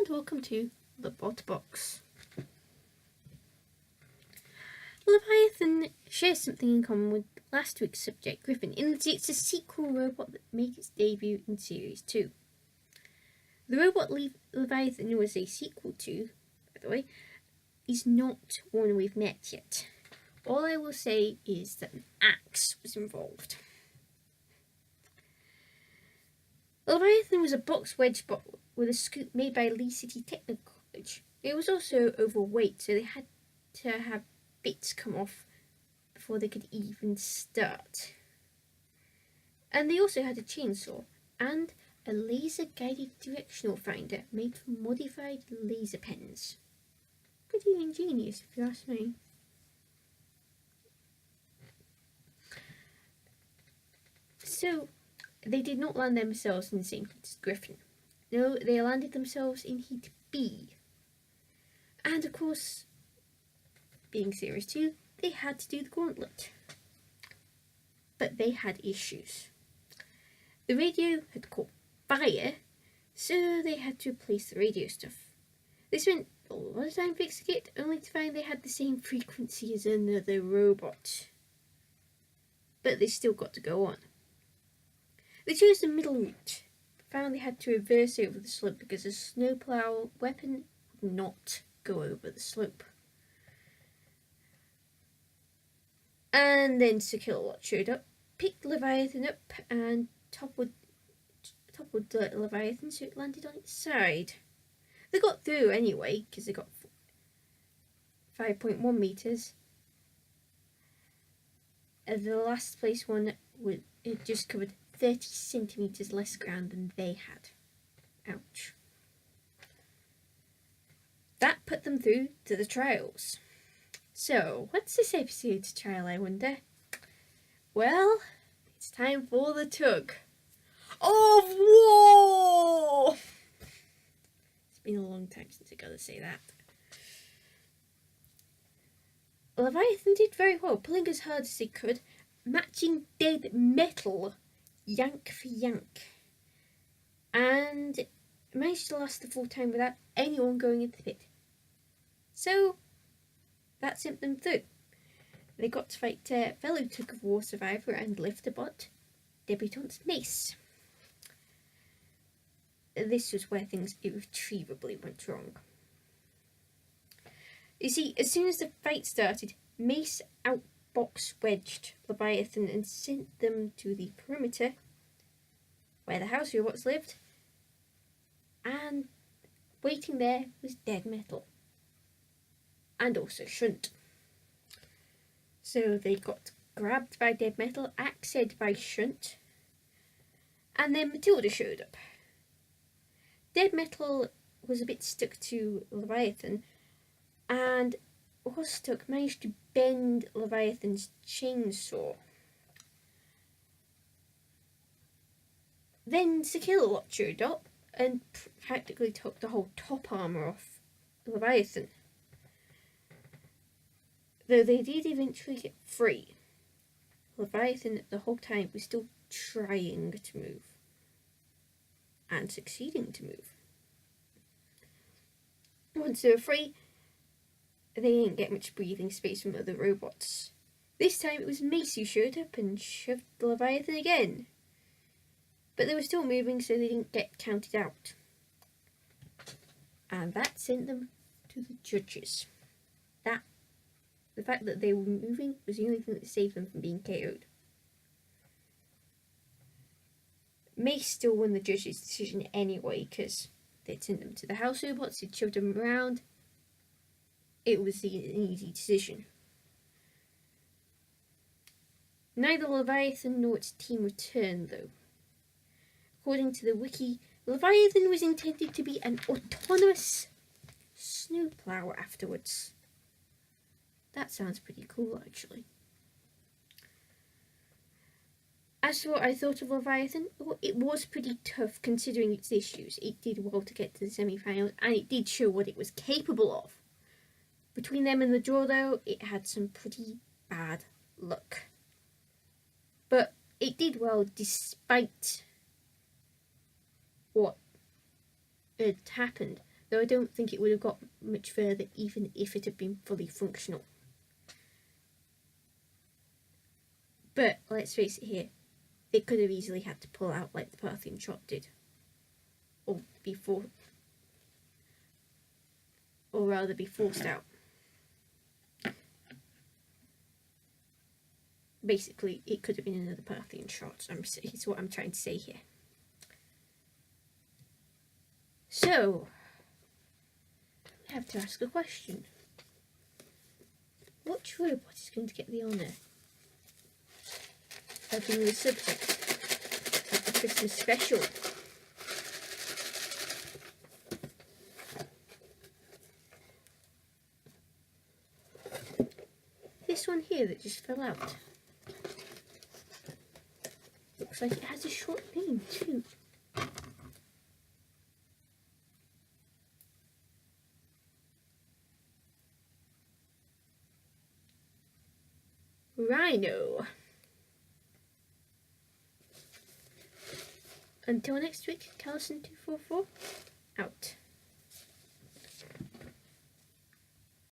and welcome to the Bot Box. Leighviathan shares something in common with last week's subject, Griffin, in that it's a sequel robot that made its debut in Series 2. The robot Leighviathan was a sequel to, by the way, is not one we've met yet. All I will say is that an axe was involved. Leighviathan was a box wedge bot with a scoop made by Lee City Technical College. It was also overweight, so they had to have bits come off before they could even start. And they also had a chainsaw and a laser-guided directional finder made from modified laser pens. Pretty ingenious, if you ask me. So, they did not land themselves in the same heat as Griffin. No, they landed themselves in Heat B. And of course, being Series 2, they had to do the gauntlet. But they had issues. The radio had caught fire, so they had to replace the radio stuff. They spent a lot of time fixing it, only to find they had the same frequency as another robot. But they still got to go on. They chose the middle route, but found they had to reverse over the slope because a snowplough weapon would not go over the slope. And then Sir Kill-a-Lot showed up, picked Leighviathan up, and toppled Leighviathan so it landed on its side. They got through anyway, because they got 5.1 metres. And the last place one, it just covered 30 centimetres less ground than they had. Ouch. That put them through to the trials. So, what's this episode's trial, I wonder? Well, it's time for the tug of war! It's been a long time since I got to say that. Leighviathan did very well, pulling as hard as they could, matching dead metal yank for yank, and managed to last the full time without anyone going into the pit. So, that sent them through. They got to fight fellow tug of war survivor and lifter bot, debutante Mace. This was where things irretrievably went wrong. You see, as soon as the fight started, Mace outbox wedged Leighviathan and sent them to the perimeter where the house robots lived, and waiting there was dead metal. And also Shunt. So they got grabbed by dead metal, axed by Shunt, and then Matilda showed up. Dead metal was a bit stuck to Leighviathan, and was stuck, managed to bend Leighviathan's chainsaw. Then Sir Kill-a-Lot showed up and practically took the whole top armour off Leighviathan. Though they did eventually get free, Leighviathan the whole time was still trying to move. And succeeding to move. Once they were free, they didn't get much breathing space from other robots. This time it was Mace who showed up and shoved the Leighviathan again. But they were still moving, so they didn't get counted out. And that sent them to the judges. The fact that they were moving was the only thing that saved them from being KO'd. Mace still won the judges' decision anyway, because they'd sent them to the house robots, they'd shoved them around. It was an easy decision. Neither Leighviathan nor its team returned, though. According to the wiki, Leighviathan was intended to be an autonomous snowplough afterwards. That sounds pretty cool, actually. As for what I thought of Leighviathan, well, it was pretty tough considering its issues. It did well to get to the semi-finals, and it did show what it was capable of. Between them and the draw, though, it had some pretty bad luck. But it did well despite what had happened. though I don't think it would have got much further even if it had been fully functional. But let's face it here, they could have easily had to pull out like the Parthian shot did. Or be forced out. Basically, it could have been another Parthian shot, is what I'm trying to say here. So, I have to ask a question. Which robot is going to get the honour of being the subject of the Christmas special? This one here that just fell out. Looks like it has a short name too. Rhino. Until next week, Callison244 out.